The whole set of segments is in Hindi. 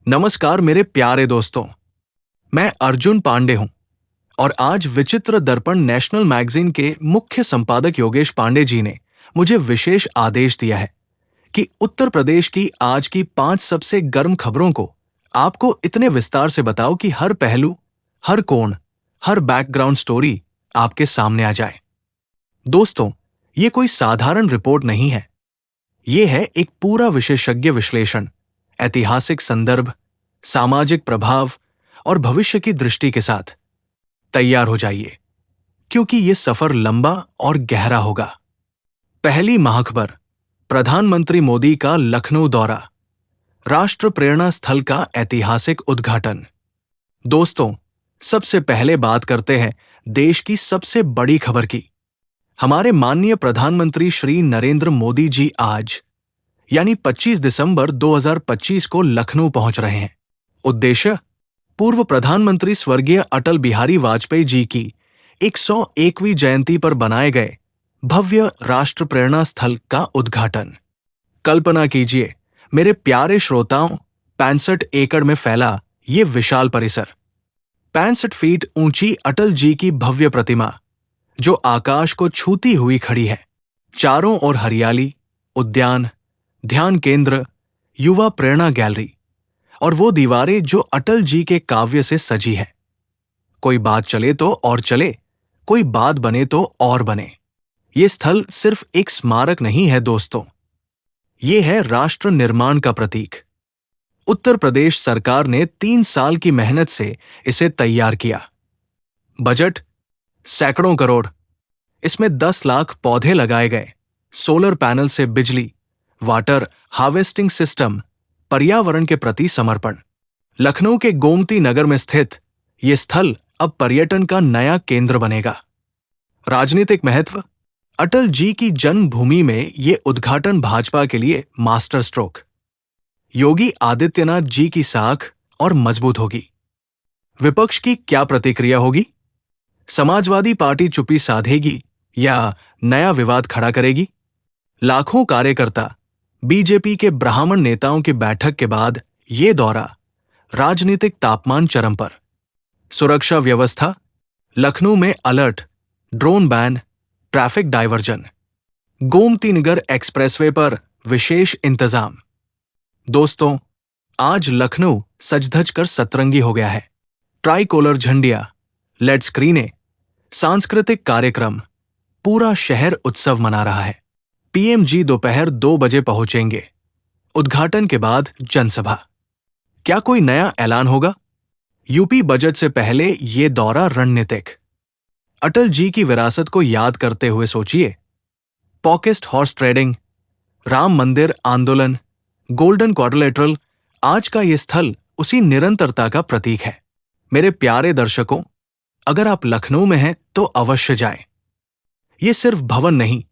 नमस्कार मेरे प्यारे दोस्तों। मैं अर्जुन पांडे हूं और आज विचित्र दर्पण नेशनल मैगजीन के मुख्य संपादक योगेश पांडे जी ने मुझे विशेष आदेश दिया है कि उत्तर प्रदेश की आज की 5 सबसे गर्म खबरों को आपको इतने विस्तार से बताओ कि हर पहलू, हर कोण, हर बैकग्राउंड स्टोरी आपके सामने आ जाए। दोस्तों, ये कोई साधारण रिपोर्ट नहीं है। ये है एक पूरा विशेषज्ञ विश्लेषण, ऐतिहासिक संदर्भ, सामाजिक प्रभाव और भविष्य की दृष्टि के साथ। तैयार हो जाइए, क्योंकि ये सफर लंबा और गहरा होगा। पहली महाखबर, प्रधानमंत्री मोदी का लखनऊ दौरा, राष्ट्र प्रेरणा स्थल का ऐतिहासिक उद्घाटन। दोस्तों, सबसे पहले बात करते हैं देश की सबसे बड़ी खबर की। हमारे माननीय प्रधानमंत्री श्री नरेंद्र मोदी जी आज यानी 25 दिसंबर 2025 को लखनऊ पहुंच रहे हैं। उद्देश्य, पूर्व प्रधानमंत्री स्वर्गीय अटल बिहारी वाजपेयी जी की 101वीं जयंती पर बनाए गए भव्य राष्ट्र प्रेरणा स्थल का उद्घाटन। कल्पना कीजिए मेरे प्यारे श्रोताओं, 65 एकड़ में फैला ये विशाल परिसर, 65 फीट ऊंची अटल जी की भव्य प्रतिमा जो आकाश को छूती हुई खड़ी है। चारों ओर हरियाली, उद्यान, ध्यान केंद्र, युवा प्रेरणा गैलरी और वो दीवारें जो अटल जी के काव्य से सजी है। कोई बात चले तो और चले, कोई बात बने तो और बने। ये स्थल सिर्फ एक स्मारक नहीं है दोस्तों, ये है राष्ट्र निर्माण का प्रतीक। उत्तर प्रदेश सरकार ने 3 साल की मेहनत से इसे तैयार किया। बजट सैकड़ों करोड़। इसमें 10 लाख पौधे लगाए गए, सोलर पैनल से बिजली, वाटर हार्वेस्टिंग सिस्टम, पर्यावरण के प्रति समर्पण। लखनऊ के गोमती नगर में स्थित ये स्थल अब पर्यटन का नया केंद्र बनेगा। राजनीतिक महत्व, अटल जी की जन्मभूमि में ये उद्घाटन भाजपा के लिए मास्टर स्ट्रोक। योगी आदित्यनाथ जी की साख और मजबूत होगी। विपक्ष की क्या प्रतिक्रिया होगी? समाजवादी पार्टी चुप्पी साधेगी या नया विवाद खड़ा करेगी? लाखों कार्यकर्ता, बीजेपी के ब्राह्मण नेताओं की बैठक के बाद ये दौरा, राजनीतिक तापमान चरम पर। सुरक्षा व्यवस्था, लखनऊ में alert, drone ban, traffic diversion. Gomti Nagar expressway पर विशेष इंतजाम। दोस्तों, आज लखनऊ सज-धज कर सतरंगी हो गया है। ट्राइकोलर झंडियां, लेड स्क्रीनें, सांस्कृतिक कार्यक्रम, पूरा शहर उत्सव मना रहा है। पीएम जी दोपहर 2 बजे पहुंचेंगे। उद्घाटन के बाद जनसभा। क्या कोई नया ऐलान होगा? यूपी बजट से पहले ये दौरा रणनीतिक। अटल जी की विरासत को याद करते हुए सोचिए, पॉकेस्ट हॉर्स ट्रेडिंग, राम मंदिर आंदोलन, गोल्डन क्वाड्रिलेटरल। आज का ये स्थल उसी निरंतरता का प्रतीक है। मेरे प्यारे दर्शकों, अगर आप लखनऊ में हैं तो अवश्य जाएं। ये सिर्फ भवन नहीं,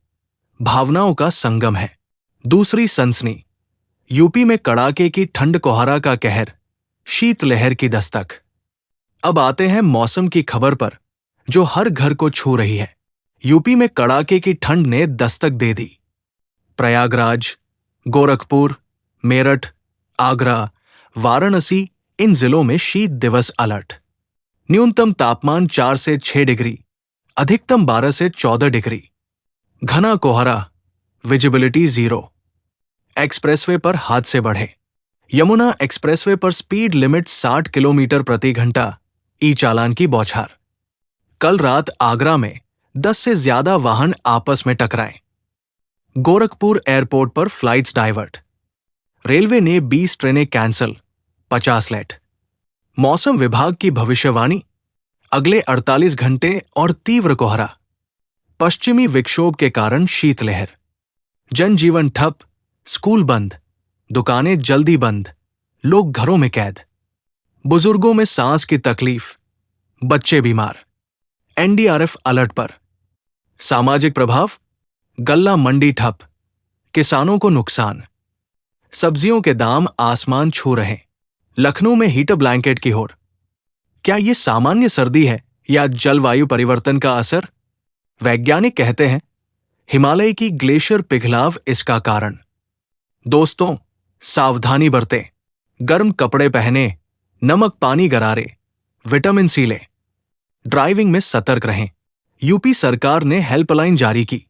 भावनाओं का संगम है। दूसरी सनसनी, यूपी में कड़ाके की ठंड कोहरा का कहर, शीतलहर की दस्तक। अब आते हैं मौसम की खबर पर जो हर घर को छू रही है। यूपी में कड़ाके की ठंड ने दस्तक दे दी। प्रयागराज, गोरखपुर, मेरठ, आगरा, वाराणसी, इन जिलों में शीत दिवस अलर्ट। न्यूनतम तापमान 4 से 6 डिग्री, अधिकतम 12 से 14 डिग्री। घना कोहरा, विजिबिलिटी 0। एक्सप्रेसवे पर हादसे बढ़े। यमुना एक्सप्रेसवे पर स्पीड लिमिट 60 किलोमीटर प्रति घंटा, ई चालान की बौछार। कल रात आगरा में 10 से ज्यादा वाहन आपस में टकराए। गोरखपुर एयरपोर्ट पर फ्लाइट्स डाइवर्ट। रेलवे ने 20 ट्रेनें कैंसिल, 50 लेट। मौसम विभाग की भविष्यवाणी, अगले 48 घंटे और तीव्र कोहरा। पश्चिमी विक्षोभ के कारण शीतलहर। जनजीवन ठप, स्कूल बंद, दुकानें जल्दी बंद, लोग घरों में कैद। बुजुर्गों में सांस की तकलीफ, बच्चे बीमार। एनडीआरएफ अलर्ट पर। सामाजिक प्रभाव, गल्ला मंडी ठप, किसानों को नुकसान। सब्जियों के दाम आसमान छू रहे। लखनऊ में हीटर ब्लैंकेट की होड़। क्या ये सामान्य सर्दी है या जलवायु परिवर्तन का असर? वैज्ञानिक कहते हैं हिमालय की ग्लेशियर पिघलाव इसका कारण। दोस्तों, सावधानी बरतें। गर्म कपड़े पहने, नमक पानी गरारे, विटामिन सी लें, ड्राइविंग में सतर्क रहें। यूपी सरकार ने हेल्पलाइन जारी की,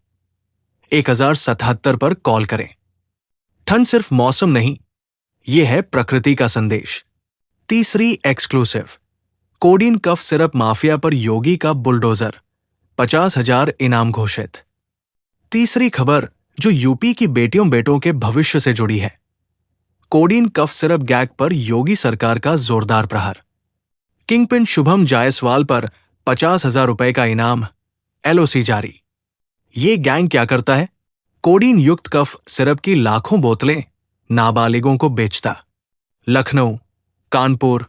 1077 पर कॉल करें। ठंड सिर्फ मौसम नहीं, यह है प्रकृति का संदेश। तीसरी exclusive, codeine cough syrup mafia पर योगी का बुलडोजर, 50,000 इनाम घोषित। तीसरी खबर जो यूपी की बेटियों बेटों के भविष्य से जुड़ी है, कोडीन कफ सिरप गैंग पर योगी सरकार का जोरदार प्रहार। किंगपिन शुभम जायसवाल पर 50,000 रुपए का इनाम, एलओसी जारी। ये गैंग क्या करता है? कोडीन युक्त कफ सिरप की लाखों बोतलें नाबालिगों को बेचता। लखनऊ, कानपुर,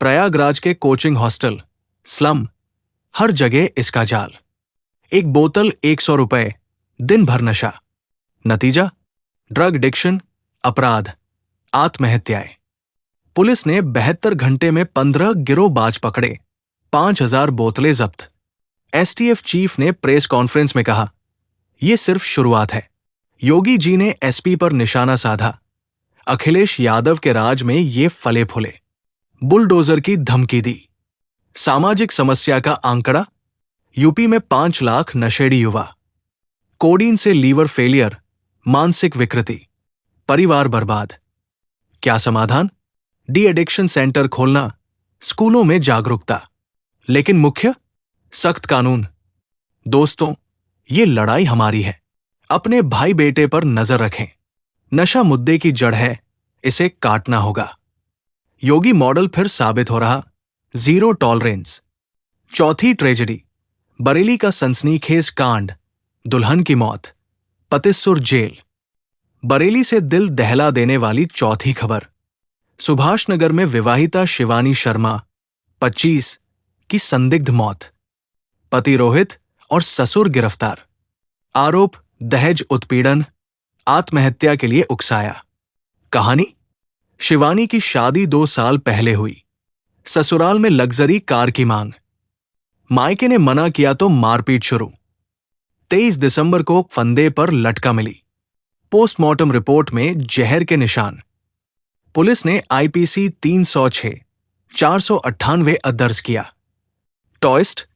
प्रयागराज के कोचिंग हॉस्टल, स्लम, हर जगह इसका जाल। एक बोतल 100 रुपए, दिन भर नशा। नतीजा, ड्रग एडिक्शन, अपराध, आत्महत्याएं। पुलिस ने 72 घंटे में 15 गिरोहबाज पकड़े, 5,000 बोतलें जब्त। एसटीएफ चीफ ने प्रेस कॉन्फ्रेंस में कहा, यह सिर्फ शुरुआत है। योगी जी ने एसपी पर निशाना साधा। अखिलेश यादव के राज में ये फले फूले। बुलडोजर की धमकी दी। सामाजिक समस्या का आंकड़ा, यूपी में 5 लाख नशेड़ी युवा। कोडीन से लीवर फेलियर, मानसिक विकृति, परिवार बर्बाद। क्या समाधान? डी एडिक्शन सेंटर खोलना, स्कूलों में जागरूकता, लेकिन मुख्य, सख्त कानून। दोस्तों, ये लड़ाई हमारी है। अपने भाई बेटे पर नजर रखें। नशा मुद्दे की जड़ है, इसे काटना होगा। योगी मॉडल फिर साबित हो रहा, जीरो टॉलरेंस। चौथी ट्रेजेडी, बरेली का सनसनीखेज कांड, दुल्हन की मौत, पतिस्सुर जेल। बरेली से दिल दहला देने वाली चौथी खबर, सुभाषनगर में विवाहिता शिवानी शर्मा, 25, की संदिग्ध मौत। पति रोहित और ससुर गिरफ्तार। आरोप दहेज उत्पीड़न, आत्महत्या के लिए उकसाया। कहानी, शिवानी की शादी 2 साल पहले हुई। ससुराल में लग्जरी कार की मांग। मायके ने मना किया तो मारपीट शुरू। 23 दिसंबर को फंदे पर लटका मिली। पोस्टमार्टम रिपोर्ट में जहर के निशान। पुलिस ने आईपीसी 306, 498 दर्ज किया। टॉइस्ट,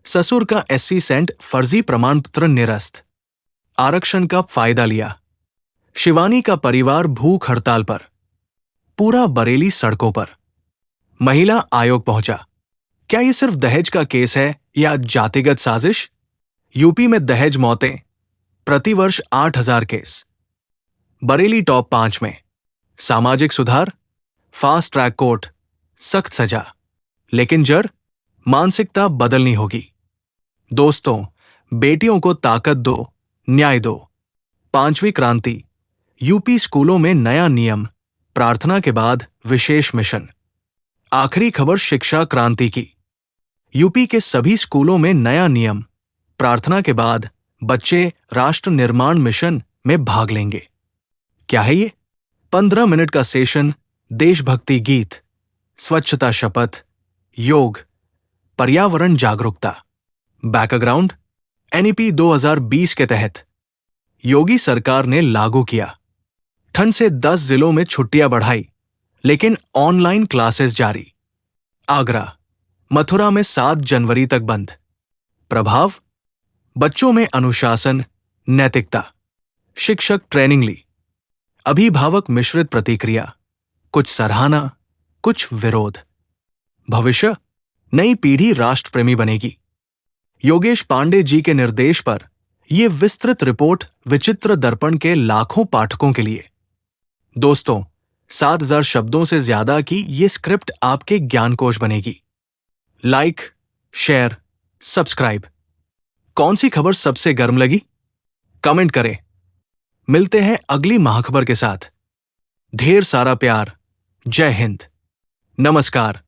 ससुर का एससी सेंट फर्जी प्रमाण पत्र निरस्त। आरक्षण का फायदा लिया। शिवानी का परिवार भूख हड़ताल पर। पूरा बरेली सड़कों पर। महिला आयोग पहुंचा। क्या यह सिर्फ दहेज का केस है या जातिगत साजिश? यूपी में दहेज मौतें, प्रतिवर्ष 8,000 केस। बरेली टॉप 5 में। सामाजिक सुधार, फास्ट ट्रैक कोर्ट, सख्त सजा। लेकिन जड़, मानसिकता बदलनी होगी। दोस्तों, बेटियों को ताकत दो, न्याय दो। 5वीं क्रांति, यूपी स्कूलों में नया नियम, प्रार्थना के बाद विशेष मिशन। आखिरी खबर शिक्षा क्रांति की। यूपी के सभी स्कूलों में नया नियम, प्रार्थना के बाद बच्चे राष्ट्र निर्माण मिशन में भाग लेंगे। क्या है ये? 15 मिनट का सेशन, देशभक्ति गीत, स्वच्छता शपथ, योग, पर्यावरण जागरूकता। बैकग्राउंड, एनईपी 2020 के तहत योगी सरकार ने लागू किया। ठंड से 10 जिलों में छुट्टियां बढ़ाई, लेकिन ऑनलाइन क्लासेस जारी। आगरा, मथुरा में 7 जनवरी तक बंद। प्रभाव, बच्चों में अनुशासन, नैतिकता। शिक्षक ट्रेनिंग ली। अभिभावक मिश्रित प्रतिक्रिया, कुछ सराहना, कुछ विरोध। भविष्य, नई पीढ़ी राष्ट्रप्रेमी बनेगी। योगेश पांडे जी के निर्देश पर यह विस्तृत रिपोर्ट विचित्र दर्पण के लाखों पाठकों के लिए। दोस्तों, 7,000 शब्दों से ज्यादा की ये स्क्रिप्ट आपके ज्ञानकोश बनेगी। Like, share, subscribe. कौन सी खबर सबसे गर्म लगी? कमेंट करें। मिलते हैं अगली महाखबर के साथ। ढेर सारा प्यार। जय हिंद। नमस्कार।